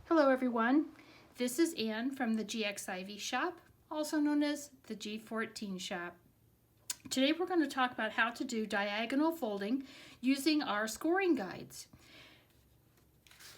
Hello everyone, this is Ann from the GXIV shop, also known as the G14 shop. Today we're going to talk about how to do diagonal folding using our scoring guides.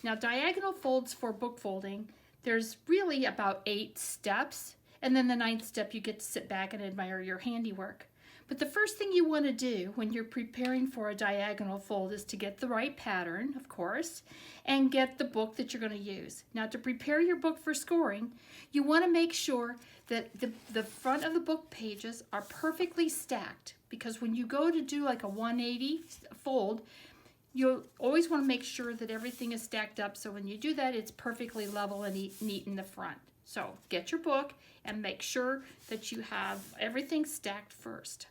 Now diagonal folds for book folding, there's really about 8 steps, and then the 9th step you get to sit back and admire your handiwork. But the first thing you want to do when you're preparing for a diagonal fold is to get the right pattern, of course, and get the book that you're going to use. Now to prepare your book for scoring, you want to make sure that the front of the book pages are perfectly stacked, because when you go to do like a 180 fold, you'll always want to make sure that everything is stacked up, so when you do that it's perfectly level and neat in the front. So get your book and make sure that you have everything stacked first.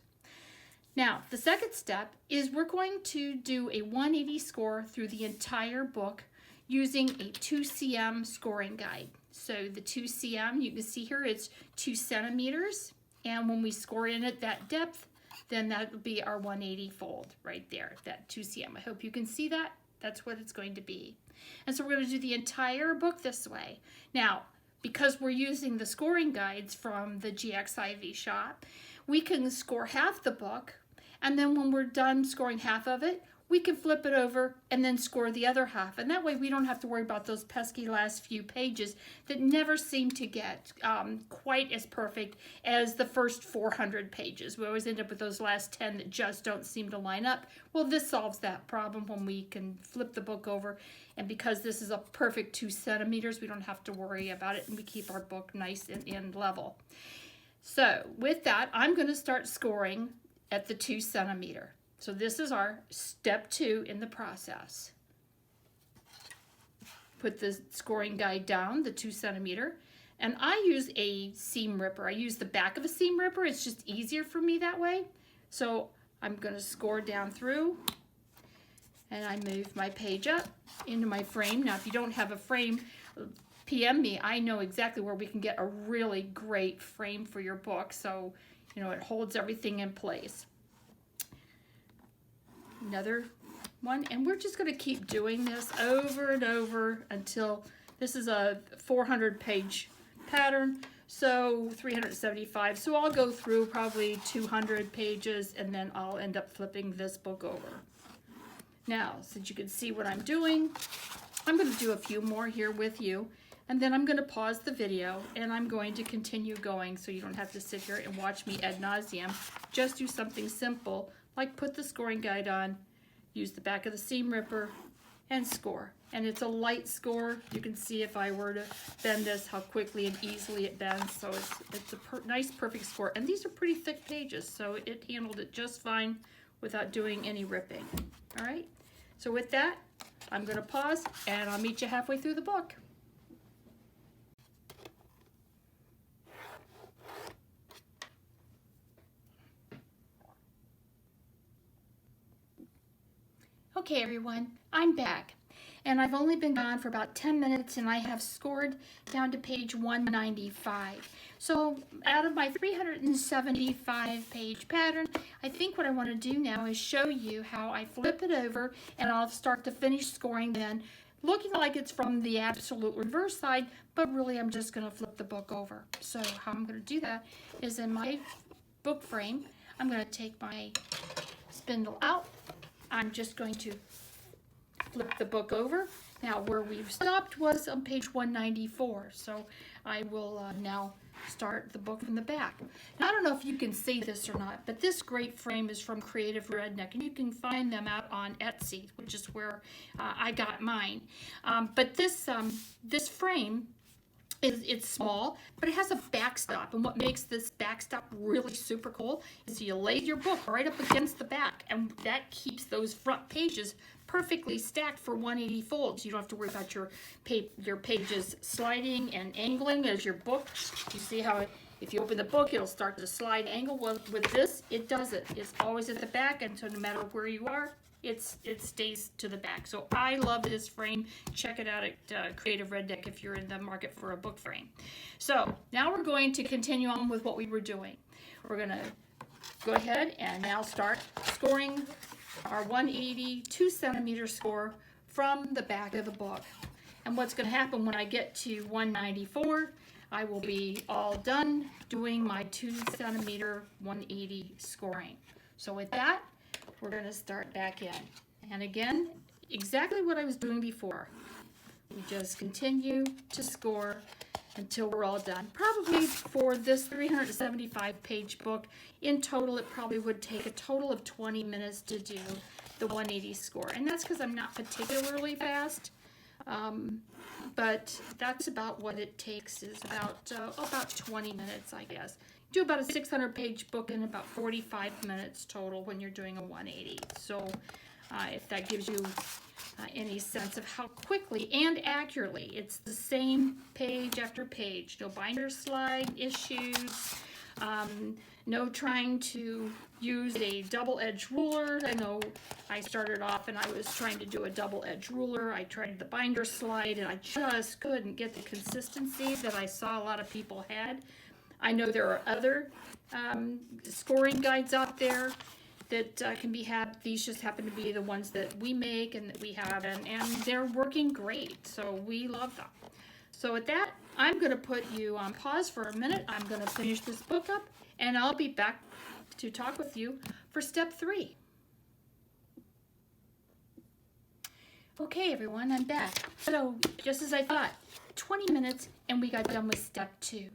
Now, the second step is we're going to do a 180 score through the entire book using a 2cm scoring guide. So the 2cm, you can see here, it's 2 centimeters. And when we score in at that depth, then that will be our 180 fold right there, that 2cm. I hope you can see that. That's what it's going to be. And so we're going to do the entire book this way. Now, because we're using the scoring guides from the GXIV shop, we can score half the book, and then when we're done scoring half of it, we can flip it over and then score the other half. And that way we don't have to worry about those pesky last few pages that never seem to get quite as perfect as the first 400 pages. We always end up with those last 10 that just don't seem to line up. Well, this solves that problem when we can flip the book over. And because this is a perfect 2 centimeters, we don't have to worry about it, and we keep our book nice and level. So with that, I'm going to start scoring at the 2 centimeter. So this is our step 2 in the process. Put the scoring guide down, the 2 centimeter, and I use a seam ripper. I use the back of a seam ripper. It's just easier for me that way. So I'm going to score down through, and I move my page up into my frame. Now if you don't have a frame, PM me. I know exactly where we can get a really great frame for your book, so you know it holds everything in place. Another one, and we're just going to keep doing this over and over until this is a 400 page pattern, so 375. So I'll go through probably 200 pages and then I'll end up flipping this book over. Now, since you can see what I'm doing, I'm going to do a few more here with you, and then I'm going to pause the video and I'm going to continue going so you don't have to sit here and watch me ad nauseum. Just do something simple like put the scoring guide on, use the back of the seam ripper, and score. And it's a light score. You can see if I were to bend this, how quickly and easily it bends. So it's a nice, perfect score. And these are pretty thick pages, so it handled it just fine without doing any ripping. All right? So with that, I'm going to pause, and I'll meet you halfway through the book. Okay everyone, I'm back, and I've only been gone for about 10 minutes, and I have scored down to page 195. So out of my 375 page pattern, I think what I want to do now is show you how I flip it over, and I'll start to finish scoring then, looking like it's from the absolute reverse side, but really I'm just going to flip the book over. So how I'm going to do that is in my book frame, I'm going to take my spindle out. I'm just going to flip the book over. Now where we've stopped was on page 194, so I will now start the book from the back. Now I don't know if you can see this or not, but this great frame is from Creative Redneck, and you can find them out on Etsy, which is where I got mine. But this frame, it's small, but it has a backstop, and what makes this backstop really super cool is you lay your book right up against the back, and that keeps those front pages perfectly stacked for 180 folds. You don't have to worry about your pages sliding and angling as your book. You see how if you open the book, it'll start to slide angle. Well, with this, it doesn't. It's always at the back, and so no matter where you are, it stays to the back. So I love this frame. Check it out at Creative Redneck if you're in the market for a book frame. So now we're going to continue on with what we were doing. We're going to go ahead and now start scoring our 180 2 centimeter score from the back of the book. And what's going to happen when I get to 194, I will be all done doing my 2 centimeter 180 scoring. So with that, we're going to start back in. And again, exactly what I was doing before. We just continue to score until we're all done. Probably for this 375 page book, in total it probably would take a total of 20 minutes to do the 180 score. And that's because I'm not particularly fast, but that's about what it takes, is about 20 minutes, I guess. Do about a 600 page book in about 45 minutes total when you're doing a 180. So if that gives you any sense of how quickly and accurately, it's the same page after page. No binder slide issues, no trying to use a double-edged ruler. I know I started off and I was trying to do a double-edged ruler. I tried the binder slide and I just couldn't get the consistency that I saw a lot of people had. I know there are other scoring guides out there that can be had. These just happen to be the ones that we make and that we have, and they're working great, so we love them. So with that, I'm going to put you on pause for a minute. I'm going to finish this book up, and I'll be back to talk with you for step 3. Okay, everyone, I'm back. So just as I thought, 20 minutes, and we got done with step 2.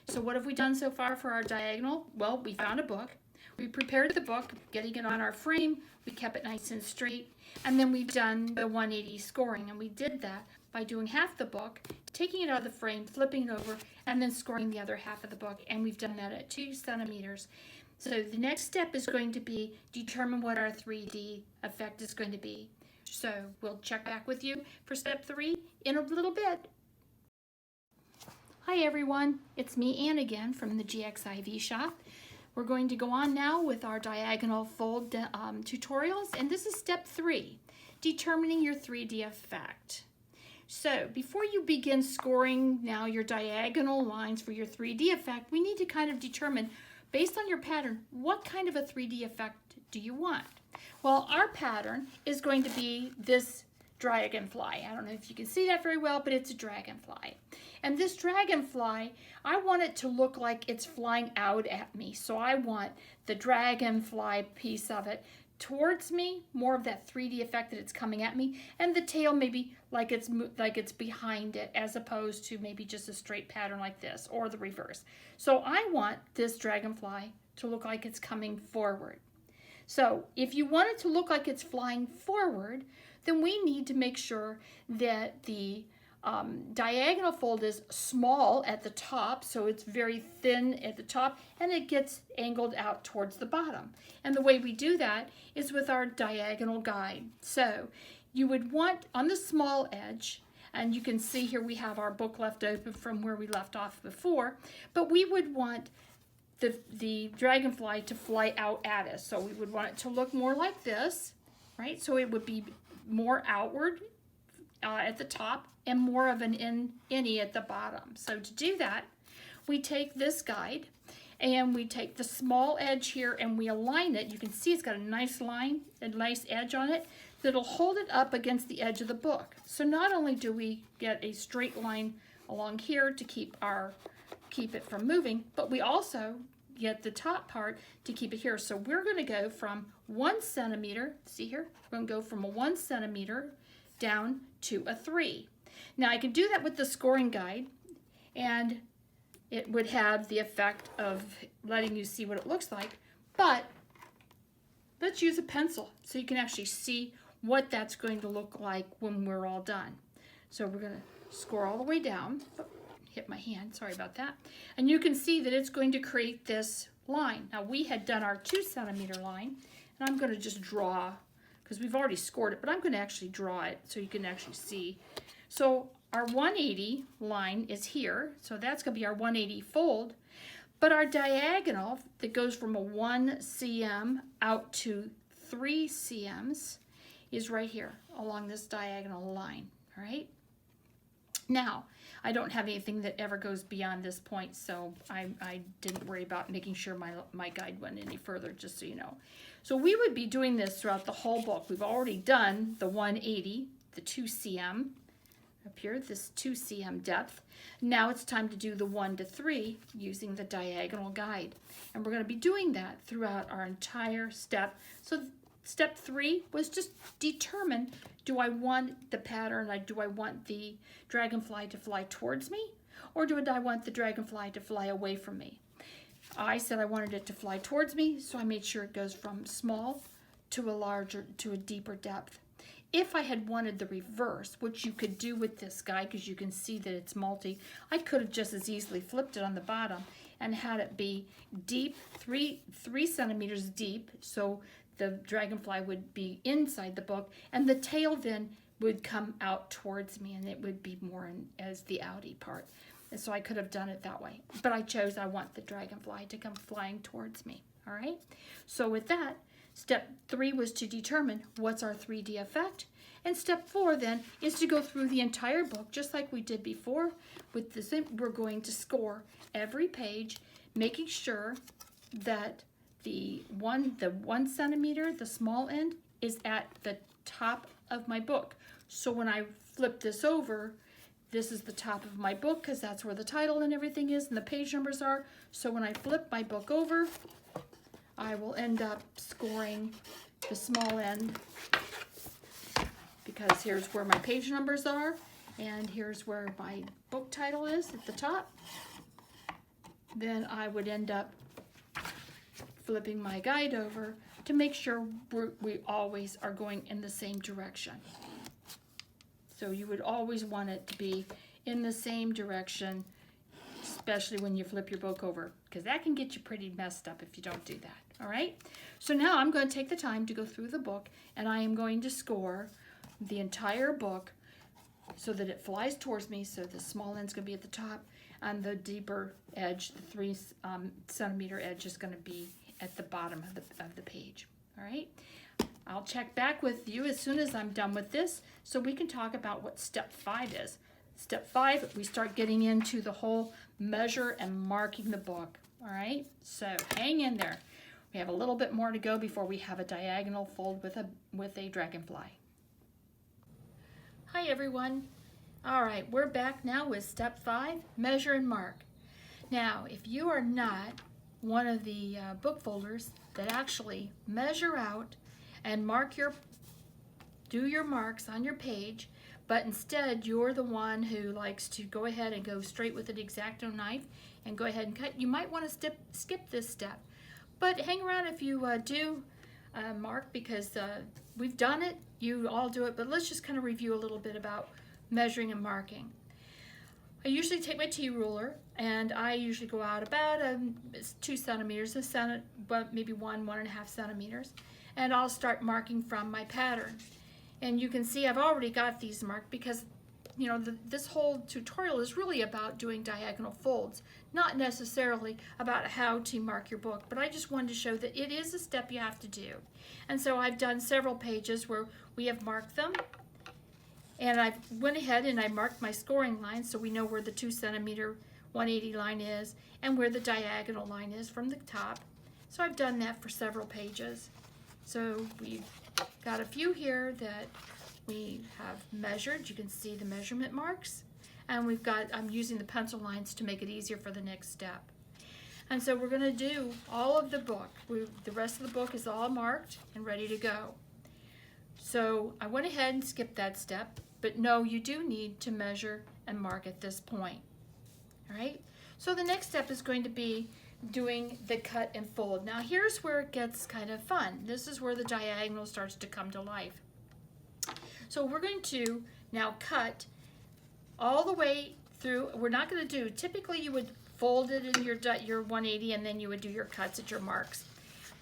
So what have we done so far for our diagonal? Well, we found a book. We prepared the book, getting it on our frame. We kept it nice and straight. And then we've done the 180 scoring. And we did that by doing half the book, taking it out of the frame, flipping it over, and then scoring the other half of the book. And we've done that at 2 centimeters. So the next step is going to be determine what our 3D effect is going to be. So we'll check back with you for step 3 in a little bit. Hi everyone, it's me Ann again from the GXIV shop. We're going to go on now with our diagonal fold tutorials, and this is step 3, determining your 3D effect. So before you begin scoring now your diagonal lines for your 3D effect, we need to kind of determine, based on your pattern, what kind of a 3D effect do you want? Well, our pattern is going to be this dragonfly. I don't know if you can see that very well, but it's a dragonfly. And this dragonfly, I want it to look like it's flying out at me. So I want the dragonfly piece of it towards me, more of that 3D effect that it's coming at me, and the tail maybe like it's behind it, as opposed to maybe just a straight pattern like this, or the reverse. So I want this dragonfly to look like it's coming forward. So if you want it to look like it's flying forward, then we need to make sure that the diagonal fold is small at the top, so it's very thin at the top, and it gets angled out towards the bottom. And the way we do that is with our diagonal guide. So you would want on the small edge, and you can see here we have our book left open from where we left off before, but we would want the dragonfly to fly out at us. So we would want it to look more like this, right? So it would be more outward at the top and more of an innie at the bottom. So to do that, we take this guide and we take the small edge here and we align it. You can see it's got a nice line, a nice edge on it that'll hold it up against the edge of the book. So not only do we get a straight line along here to keep it from moving, but we also get the top part to keep it here. So we're going to go from 1 centimeter, see here, we're going to go from a 1 centimeter down to a 3. Now I can do that with the scoring guide, and it would have the effect of letting you see what it looks like, but let's use a pencil so you can actually see what that's going to look like when we're all done. So we're going to score all the way down. Oh, hit my hand, sorry about that. And you can see that it's going to create this line. Now we had done our 2 centimeter line, and I'm going to just draw, because we've already scored it, but I'm going to actually draw it so you can actually see. So our 180 line is here, so that's going to be our 180 fold, but our diagonal that goes from a 1 cm out to 3 cms is right here along this diagonal line, all right? Now, I don't have anything that ever goes beyond this point, so I didn't worry about making sure my guide went any further, just so you know. So we would be doing this throughout the whole book. We've already done the 180, the 2 cm, up here, this 2 cm depth. Now it's time to do the 1 to 3 using the diagonal guide. And we're going to be doing that throughout our entire step. So step 3 was just determine, do I want the pattern, do I want the dragonfly to fly towards me, or do I want the dragonfly to fly away from me? I said I wanted it to fly towards me, so I made sure it goes from small to a deeper depth. If I had wanted the reverse, which you could do with this guide because you can see that it's multi, I could have just as easily flipped it on the bottom and had it be deep, 3 centimeters deep, so the dragonfly would be inside the book, and the tail then would come out towards me, and it would be more as the outie part. And so I could have done it that way, but I want the dragonfly to come flying towards me. All right, so with that, step 3 was to determine what's our 3D effect, and step 4 then is to go through the entire book just like we did before. With this, we're going to score every page, making sure that the 1 centimeter, the small end, is at the top of my book. So when I flip this over, this is the top of my book because that's where the title and everything is and the page numbers are. So when I flip my book over, I will end up scoring the small end because here's where my page numbers are and here's where my book title is at the top. Then I would end up flipping my guide over to make sure we always are going in the same direction. So you would always want it to be in the same direction, especially when you flip your book over, because that can get you pretty messed up if you don't do that. All right, so now I'm going to take the time to go through the book, and I am going to score the entire book so that it flies towards me. So the small end's going to be at the top, and the deeper edge, the 3 centimeter edge, is going to be at the bottom of the page. All right, I'll check back with you as soon as I'm done with this so we can talk about what step 5 is. Step 5, we start getting into the whole measure and marking the book. All right, so hang in there. We have a little bit more to go before we have a diagonal fold with a dragonfly. Hi everyone. All right, we're back now with step 5, measure and mark. Now, if you are not one of the book folders that actually measure out and do your marks on your page, but instead you're the one who likes to go ahead and go straight with an X-Acto knife and go ahead and cut, you might want to skip this step. But hang around if you do mark, because we've done it, you all do it, but let's just kind of review a little bit about measuring and marking. I usually take my T-ruler, and I usually go out about 2 centimeters, maybe 1.5 centimeters, and I'll start marking from my pattern. And you can see I've already got these marked because, you know, this whole tutorial is really about doing diagonal folds, not necessarily about how to mark your book, but I just wanted to show that it is a step you have to do. And so I've done several pages where we have marked them, and I went ahead and I marked my scoring line so we know where the 2 centimeter 180 line is and where the diagonal line is from the top. So I've done that for several pages. So we've got a few here that we have measured. You can see the measurement marks, and I'm using the pencil lines to make it easier for the next step. And so we're going to do all of the book. The rest of the book is all marked and ready to go. So I went ahead and skipped that step, but no, you do need to measure and mark at this point. All right, so the next step is going to be doing the cut and fold. Now here's where it gets kind of fun. This is where the diagonal starts to come to life. So we're going to now cut all the way through. We're not going to do, typically you would fold it in your 180 and then you would do your cuts at your marks.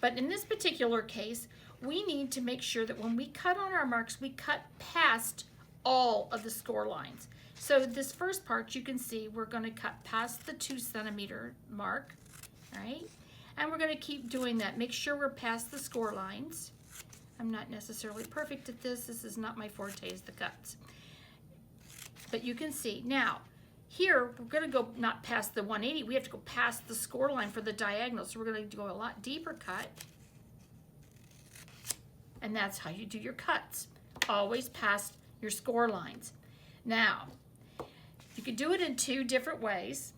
But in this particular case, we need to make sure that when we cut on our marks, we cut past all of the score lines. So this first part, you can see we're going to cut past the 2 centimeter mark, right? And we're going to keep doing that. Make sure we're past the score lines. I'm not necessarily perfect at this. This is not my forte, is the cuts. But you can see. Now, here, we're going to go not past the 180. We have to go past the score line for the diagonal. So we're going to go a lot deeper cut. And that's how you do your cuts. Always past your score lines. Now, you can do it in two different ways.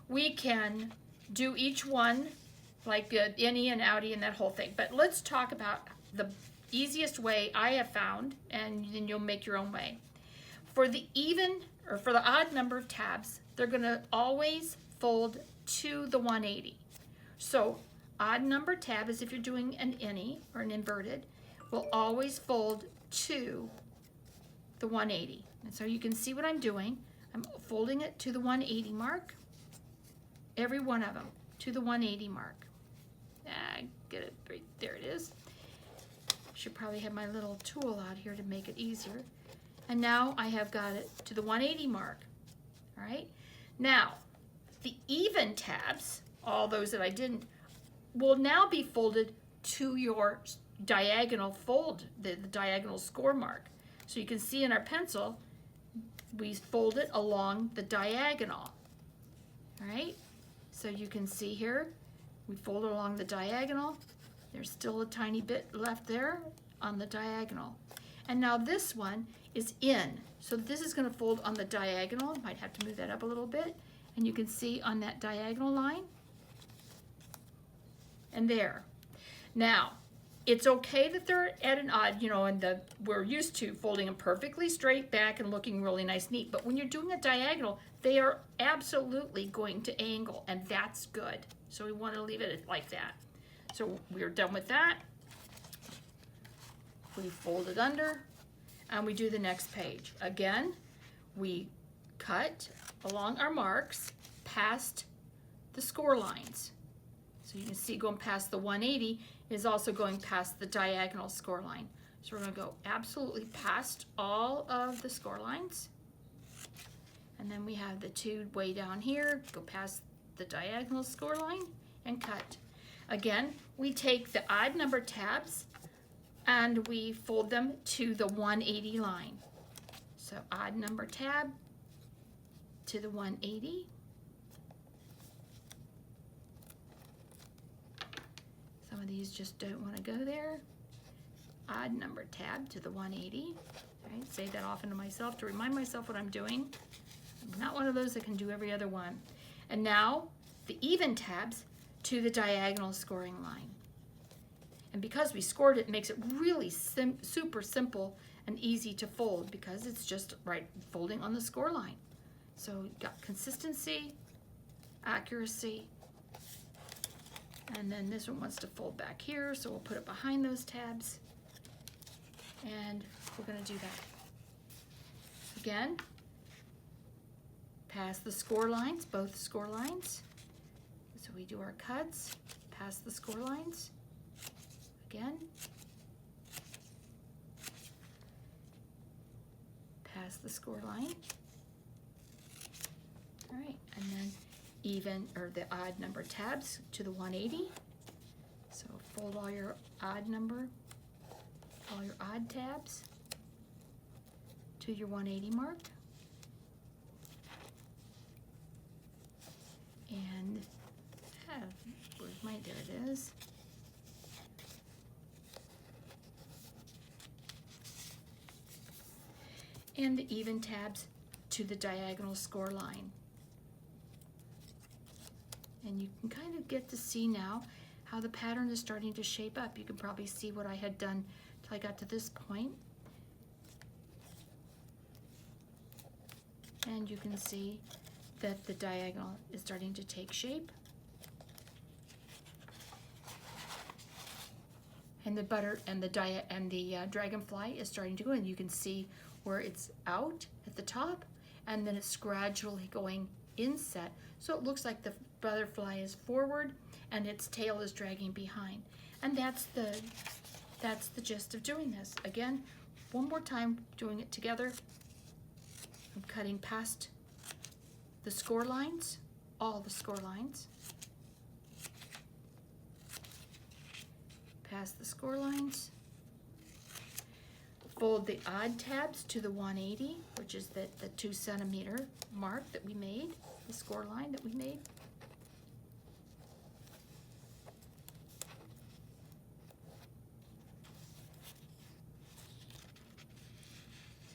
We can do each one like innie and outie and that whole thing. But let's talk about the easiest way I have found, and then you'll make your own way. For the even or for the odd number of tabs, they're going to always fold to the 180. So odd number tab is if you're doing an innie or an inverted, will always fold to the 180. And so you can see what I'm doing. I'm folding it to the 180 mark, every one of them to the 180 mark. Get it right there. It is. Should probably have my little tool out here to make it easier. And now I have got it to the 180 mark. All right. Now the even tabs, all those that I didn't, will now be folded to your diagonal fold, the diagonal score mark. So you can see in our pencil, we fold it along the diagonal. All right. So you can see here, we fold it along the diagonal. There's still a tiny bit left there on the diagonal. And now this one is in. So this is going to fold on the diagonal. Might have to move that up a little bit. And you can see on that diagonal line. And there. Now, it's okay that they're at an odd, you know, and we're used to folding them perfectly straight back and looking really nice, neat. But when you're doing a diagonal, they are absolutely going to angle, and that's good. So we want to leave it like that. So we're done with that. We fold it under, and we do the next page. Again, we cut along our marks past the score lines. So you can see going past the 180 is also going past the diagonal score line. So we're going to go absolutely past all of the score lines. And then we have the two way down here, go past the diagonal score line and cut. Again, we take the odd number tabs and we fold them to the 180 line. So odd number tab to the 180. Some of these just don't want to go there. Odd number tab to the 180. Right? Say that often to myself to remind myself what I'm doing. I'm not one of those that can do every other one. And now the even tabs to the diagonal scoring line. And because we scored it, it makes it really super simple and easy to fold because it's just right folding on the score line. So you've got consistency, accuracy, and then this one wants to fold back here, so we'll put it behind those tabs. And we're going to do that. Again, past the score lines, both score lines. So we do our cuts, past the score lines. Again. Past the score line. All right, and then even or the odd number tabs to the 180. So fold all your odd number, all your odd tabs to your 180 mark. And where's my, there it is. And the even tabs to the diagonal score line. And you can kind of get to see now how the pattern is starting to shape up. You can probably see what I had done till I got to this point. And you can see that the diagonal is starting to take shape. And the butter and the dragonfly is starting to go, and you can see where it's out at the top, and then it's gradually going inset. So it looks like the butterfly is forward and its tail is dragging behind. And that's the gist of doing this. Again, one more time, doing it together. I'm cutting past the score lines, all the score lines. Past the score lines. Fold the odd tabs to the 180, which is the 2 centimeter mark that we made, the score line that we made.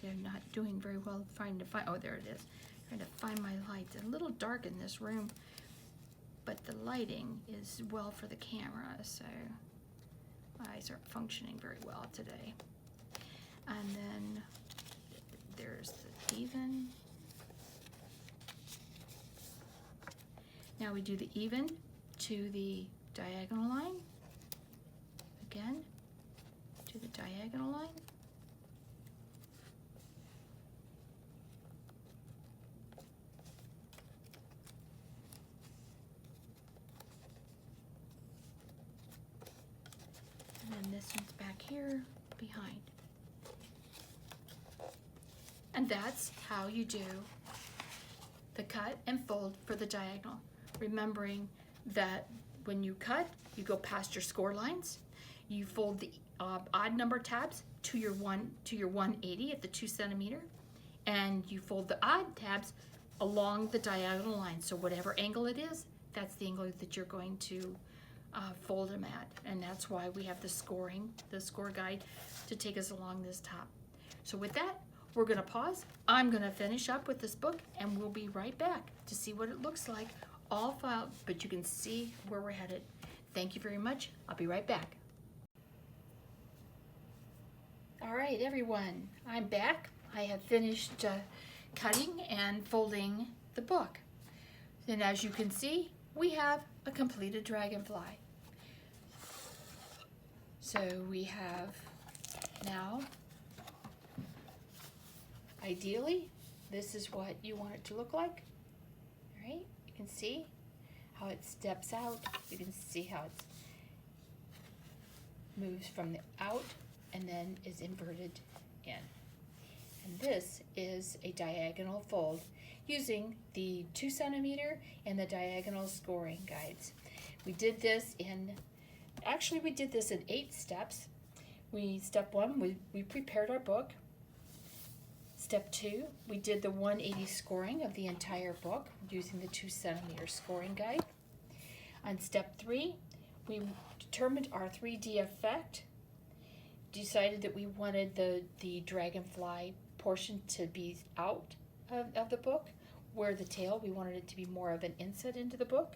So I'm not doing very well trying to find, oh, there it is. Trying to find my light. It's a little dark in this room, but the lighting is well for the camera, so my eyes aren't functioning very well today. And then there's the even. Now we do the even to the diagonal line. Again, to the diagonal line. And then this one's back here behind. And that's how you do the cut and fold for the diagonal. Remembering that when you cut, you go past your score lines. You fold the odd number tabs to your 180 at the 2 centimeter, and you fold the odd tabs along the diagonal line. So whatever angle it is, that's the angle that you're going to fold them at, and that's why we have the score guide to take us along this top. So with that, we're going to pause. I'm going to finish up with this book, and we'll be right back to see what it looks like all filed, but you can see where we're headed. Thank you very much. I'll be right back. All right, everyone, I'm back. I have finished cutting and folding the book. And as you can see, we have a completed dragonfly. So we have now, ideally, this is what you want it to look like. All right, you can see how it steps out. You can see how it moves from the out and then is inverted in. And this is a diagonal fold using the 2 centimeter and the diagonal scoring guides. We did this in 8 steps. Step 1, we prepared our book. Step 2, we did the 180 scoring of the entire book using the 2 centimeter scoring guide. On step 3, we determined our 3D effect, decided that we wanted the dragonfly portion to be out of the book, where the tail, we wanted it to be more of an inset into the book.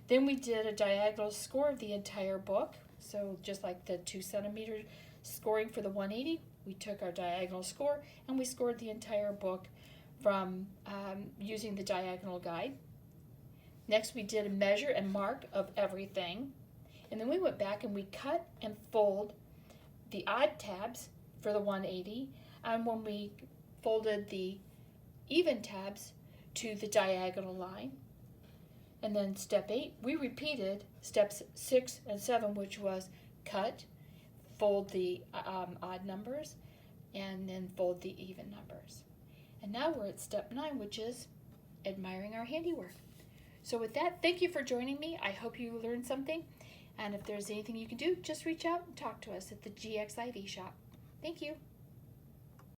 Then we did a diagonal score of the entire book. So just like the 2 centimeter scoring for the 180, we took our diagonal score and we scored the entire book from using the diagonal guide. Next, we did a measure and mark of everything. And then we went back and we cut and fold the odd tabs for the 180, and when we folded the even tabs to the diagonal line. And then step 8, we repeated steps 6 and 7, which was cut, fold the odd numbers, and then fold the even numbers. And now we're at step 9, which is admiring our handiwork. So with that, thank you for joining me. I hope you learned something. And if there's anything you can do, just reach out and talk to us at the GXIV shop. Thank you.